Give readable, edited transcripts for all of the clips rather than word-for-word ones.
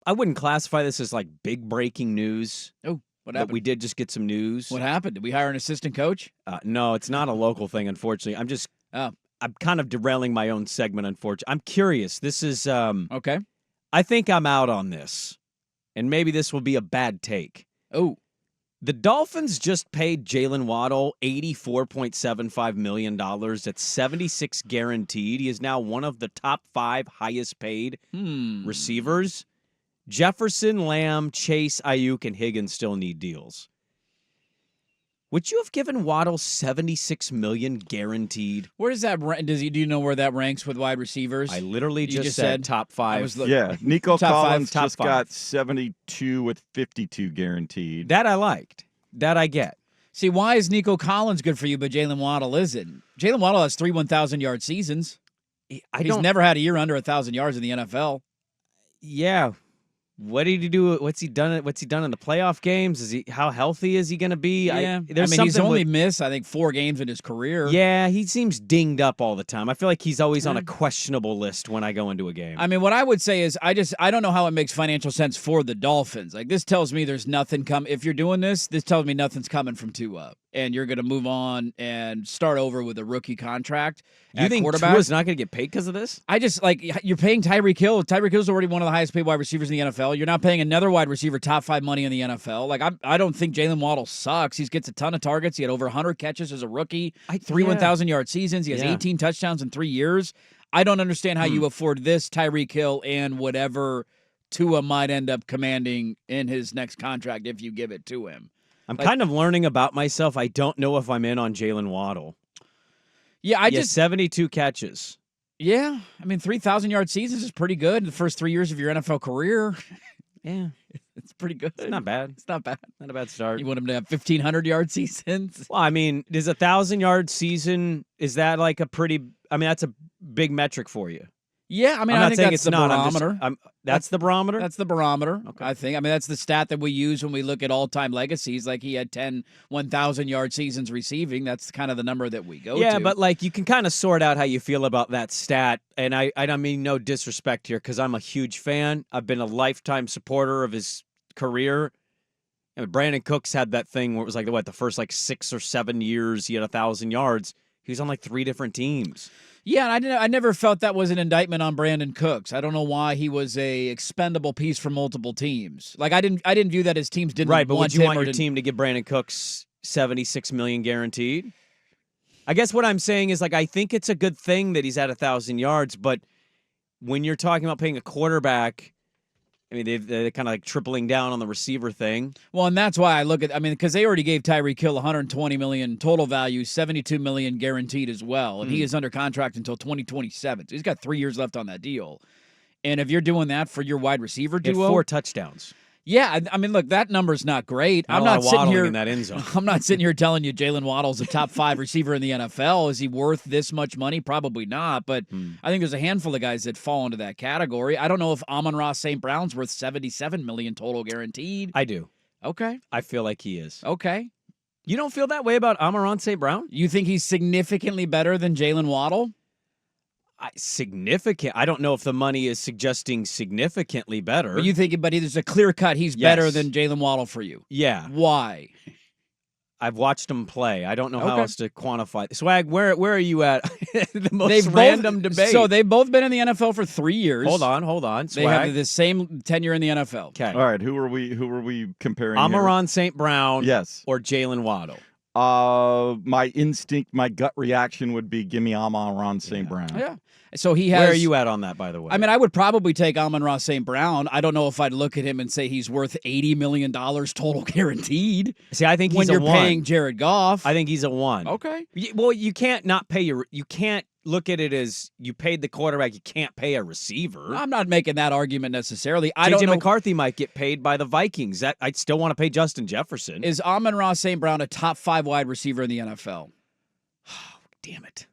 I wouldn't classify this as like big breaking news. Oh, what But happened? we did just get some news. What happened? Did we hire an assistant coach? No, it's not a local thing, unfortunately. Oh, I'm kind of derailing my own segment, unfortunately. I'm curious. This is, okay. I think I'm out on this, and maybe this will be a bad take. Oh, The Dolphins just paid Jalen Waddle $84.75 million. That's 76 guaranteed. He is now one of the top 5 highest paid receivers. Jefferson, Lamb, Chase, Ayuk, and Higgins still need deals. Would you have given Waddle $76 million guaranteed? where does that rank? Do you know where that ranks with wide receivers? I literally You just said top 5. Yeah, Nico Top five, Collins top just five. got 72 with 52 guaranteed. That I liked. That I get. See, why is Nico Collins good for you, but Jalen Waddle isn't? Jalen Waddle has 3 1,000-yard seasons. He's never had a year under 1,000 yards in the NFL. Yeah. What did he do? What's he done in the playoff games? How healthy is he going to be? Yeah, there's he's something only missed, I think, 4 games in his career. Yeah, he seems dinged up all the time. I feel like he's always on a questionable list when I go into a game. I mean, what I would say is I don't know how it makes financial sense for the Dolphins. Like, this tells me there's nothing coming. If you're doing this tells me nothing's coming from Tua, and you're going to move on and start over with a rookie contract. You think quarterback? Tua's not going to get paid because of this? I just, you're paying Tyreek Hill. Tyreek Hill's already one of the highest paid wide receivers in the NFL. You're not paying another wide receiver top 5 money in the NFL. Like, I don't think Jalen Waddle sucks. He gets a ton of targets. He had over 100 catches as a rookie, 3 1,000-yard seasons. He has 18 touchdowns in 3 years. I don't understand how you afford this Tyreek Hill and whatever Tua might end up commanding in his next contract if you give it to him. I'm kind of learning about myself. I don't know if I'm in on Jalen Waddle. Yeah, I just 72 catches. Yeah, I mean 3,000-yard seasons is pretty good. The first 3 years of your NFL career, Yeah, it's pretty good. it's not bad. It's not bad. Not a bad start. You want him to have 1,500-yard seasons? Well, I mean, is a 1,000-yard season, is that like a pretty, I mean, that's a big metric for you. Yeah, I mean, I'm I not think saying that's it's the not. barometer. That's the barometer? That's the barometer. Okay. I think. I mean, that's the stat that we use when we look at all-time legacies. Like he had 10 1,000-yard seasons receiving. That's kind of the number that we go to. Yeah, but like you can kind of sort out how you feel about that stat. And I don't mean no disrespect here because I'm a huge fan. I've been a lifetime supporter of his career. And Brandon Cooks had that thing where it was like, the first 6 or 7 years he had 1,000 yards. He was on 3 different teams. Yeah, and I never felt that was an indictment on Brandon Cooks. I don't know why he was a expendable piece for multiple teams. Like I didn't view that as teams didn't Right, but want would you him want or your didn't- team to give Brandon Cooks $76 million guaranteed? I guess what I'm saying is I think it's a good thing that he's at 1,000 yards, but when you're talking about paying a quarterback, I mean, they're kind of tripling down on the receiver thing. Well, and that's why I look at. I mean, because they already gave Tyreek Hill $120 million total value, $72 million guaranteed as well, and he is under contract until 2027. So he's got 3 years left on that deal. And if you're doing that for your wide receiver He had duo, 4 touchdowns. yeah, I mean, look, that number's not great. Not I'm a lot not of sitting waddling here in that end zone. I'm not sitting here telling you Jalen Waddle's a top 5 receiver in the NFL. Is he worth this much money? Probably not. But I think there's a handful of guys that fall into that category. I don't know if Amon-Ra St. Brown's worth $77 million total guaranteed. I do. Okay. I feel like he is. Okay. You don't feel that way about Amon-Ra St. Brown? You think he's significantly better than Jalen Waddle? Significant. I don't know if the money is suggesting significantly better. But you think, but there's a clear cut. He's better than Jalen Waddle for you. Yeah. Why? I've watched him play. I don't know how Okay. else to quantify. Swag, where are you at? The most random debate. So they've both been in the NFL for 3 years. Hold on. They Swag. have the same tenure in the NFL. Okay. All right, who are we comparing here? Amon-Ra St. Brown Yes. or Jalen Waddle? My instinct, my gut reaction would be give me Amon-Ra St. Brown. Yeah. So he has. Where are you at on that, by the way? I mean, I would probably take Amon-Ra St. Brown. I don't know if I'd look at him and say he's worth $80 million total guaranteed. See, I think when he's you're a 1. paying Jared Goff. I think he's a 1. Okay. Well, you can't not pay you can't look at it as you paid the quarterback, you can't pay a receiver. I'm not making that argument necessarily. I JJ don't know. McCarthy might get paid by the Vikings. That I'd still want to pay Justin Jefferson. Is Amon-Ra St. Brown a top 5 wide receiver in the NFL? Damn it.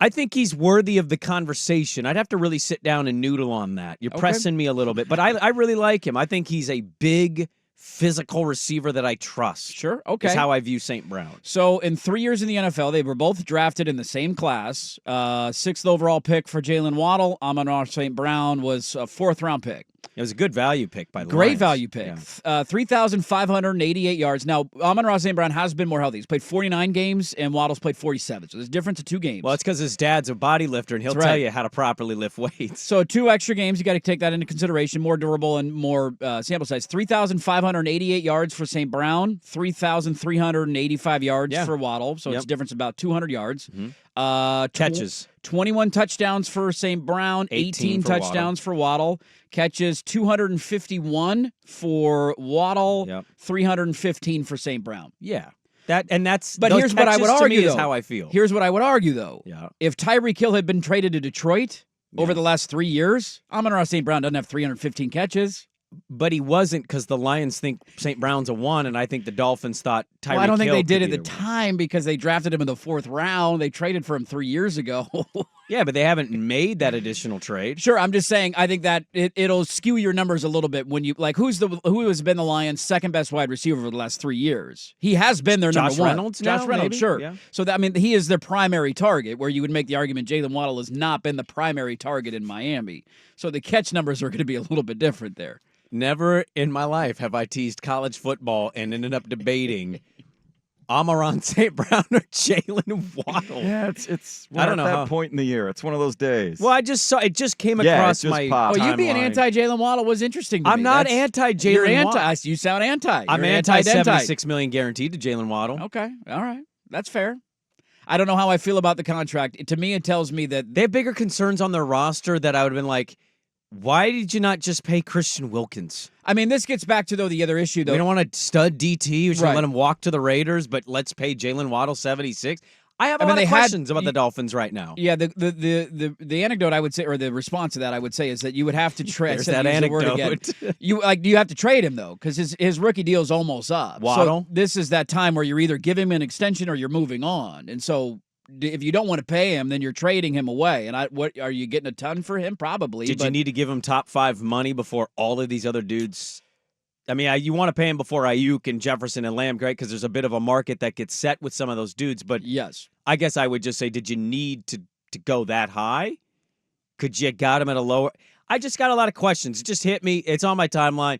I think he's worthy of the conversation. I'd have to really sit down and noodle on that. You're pressing me a little bit, but I really like him. I think he's a big, physical receiver that I trust. Sure. Okay. Is how I view St. Brown. So in 3 years in the NFL, they were both drafted in the same class. 6th overall pick for Jalen Waddle. Amon-Ra St. Brown was a 4th round pick. It was a good value pick by the Great Lions. value pick. Yeah. 3,588 yards. Now, Amon-Ra St. Brown has been more healthy. He's played 49 games, and Waddle's played 47. So there's a difference of 2 games. Well, it's because his dad's a body lifter, and he'll tell you how to properly lift weights. So 2 extra games, you got to take that into consideration. More durable and more sample size. 3,588 yards for St. Brown. 3,385 yards for Waddle. So it's a difference about 200 yards. Catches. 21 touchdowns for St. Brown. 18 touchdowns for Waddle. Catches 251 for Waddle. 315 for St. Brown. Yeah. That's but here's what I would argue, is how I feel. Here's what I would argue, though. Yeah. If Tyreek Hill had been traded to Detroit over the last 3 years, Amon-Ra St. Brown doesn't have 315 catches. But he wasn't, because the Lions think St. Brown's a 1, and I think the Dolphins thought Tyreek Hill. Well, I don't think they did at the time because they drafted him in the 4th round. They traded for him 3 years ago. Yeah, but they haven't made that additional trade. Sure, I'm just saying. I think that it'll skew your numbers a little bit when you who has been the Lions' second best wide receiver for the last 3 years. He has been their number 1. Reynolds. Josh Reynolds, maybe? sure. Yeah. So he is their primary target. Where you would make the argument Jalen Waddle has not been the primary target in Miami. So the catch numbers are going to be a little bit different there. Never in my life have I teased college football and ended up debating Amon-Ra St. Brown or Jalen Waddle. Yeah, we're at that point in the year. It's one of those days. Well, I just saw it. Just came across my. Popped. Well, you being anti-Jalen Waddle was interesting to me. I'm not anti-Jalen Waddle. You sound anti. I'm anti-$76 million guaranteed to Jalen Waddle. Okay, all right, that's fair. I don't know how I feel about the contract. To me, it tells me that they have bigger concerns on their roster that I would have been like, why did you not just pay Christian Wilkins? I mean, this gets back to, the other issue, though. We don't want to stud DT. We should let him walk to the Raiders, but let's pay Jalen Waddle 76. I have a lot of questions about the Dolphins right now. Yeah, the anecdote I would say, or the response to that I would say, is that you would have to trade. There's that anecdote. You have to trade him though, because his rookie deal is almost up. Waddle. So this is that time where you're either giving him an extension or you're moving on, and so. If you don't want to pay him, then you're trading him away. And what are you getting a ton for him? Probably. Did you need to give him top 5 money before all of these other dudes? I mean, you want to pay him before Ayuk and Jefferson and Lamb, right? Because there's a bit of a market that gets set with some of those dudes. But yes, I guess I would just say, did you need to go that high? Could you got him at a lower? I just got a lot of questions. It just hit me. It's on my timeline.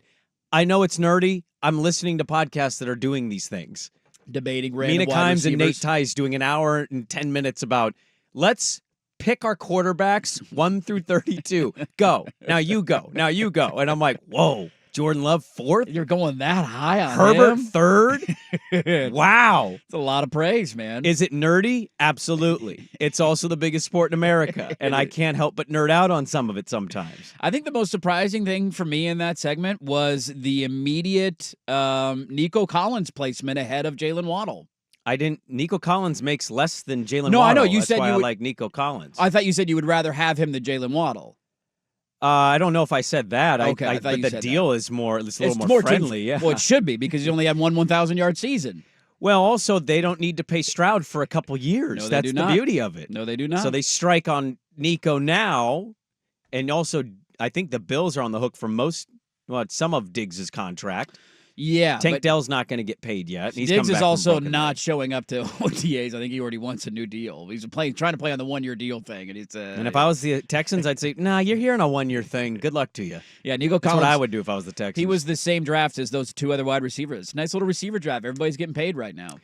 I know it's nerdy. I'm listening to podcasts that are doing these things. Debating random Mina wide Kimes and receivers. Nate Tice doing an hour and 10 minutes about let's pick our quarterbacks 1 through 32. Go. Now you go. Now you go. And I'm like, whoa, Jordan Love 4th? You're going that high on Herbert him? 3rd? Wow. It's a lot of praise, man. Is it nerdy? Absolutely. It's also the biggest sport in America, and I can't help but nerd out on some of it sometimes. I think the most surprising thing for me in that segment was the immediate Nico Collins placement ahead of Jalen Waddle. Nico Collins makes less than Jalen Waddle. No, I know. You That's said why you I would, like Nico Collins. I thought you said you would rather have him than Jalen Waddle. I don't know if I said that. Okay, I thought but you the said deal that. is it's a little more friendly. Yeah. Well, it should be because he only had one 1,000-yard season. Well, also, they don't need to pay Stroud for a couple years. No, they That's do the not. beauty of it. No, they do not. So they strike on Nico now, and also I think the Bills are on the hook for some of Diggs' contract. Yeah. Tank Dell's not going to get paid yet. He's Diggs come is back also from broken not leg. showing up to OTAs. I think he already wants a new deal. He's trying to play on the 1-year deal thing. And if I was the Texans, I'd say, nah, you're here on a 1-year thing. Good luck to you. Yeah, Nico That's Collins. what I would do if I was the Texans. He was the same draft as those 2 other wide receivers. Nice little receiver draft. Everybody's getting paid right now.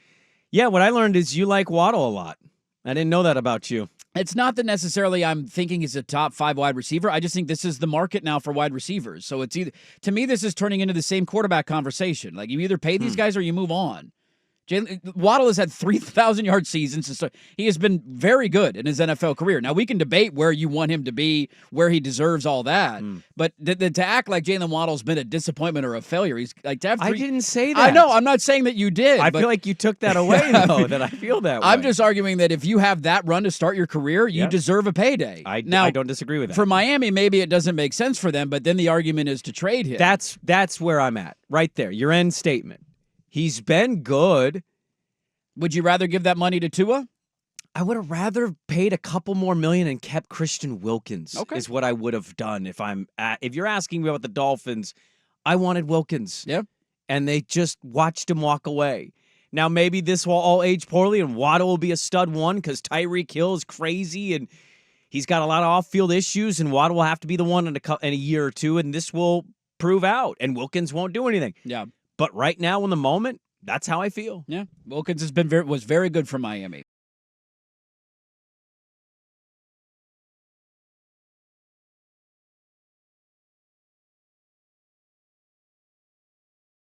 Yeah, what I learned is you like Waddle a lot. I didn't know that about you. It's not that necessarily I'm thinking he's a top 5 wide receiver. I just think this is the market now for wide receivers. So it's to me, this is turning into the same quarterback conversation. Like you either pay these guys or you move on. Waddle has had 3,000-yard seasons. So he has been very good in his NFL career. Now, we can debate where you want him to be, where he deserves all that. But to act like Jalen Waddle's been a disappointment or a failure, he's like to have I didn't say that. I know. I'm not saying that you did. I feel like you took that away, though, that I feel that way. I'm just arguing that if you have that run to start your career, you deserve a payday. I don't disagree with that. For Miami, maybe it doesn't make sense for them, but then the argument is to trade him. That's where I'm at, right there. Your end statement. He's been good. Would you rather give that money to Tua? I would have rather paid a couple more million and kept Christian Wilkins. Okay. Is what I would have done if you're asking me about the Dolphins. I wanted Wilkins. Yep. And they just watched him walk away. Now maybe this will all age poorly and Waddle will be a stud 1 because Tyreek Hill is crazy and he's got a lot of off-field issues, and Waddle will have to be the one in a year or two, and this will prove out, and Wilkins won't do anything. Yeah. But right now, in the moment, that's how I feel. Yeah. Wilkins was very good for Miami.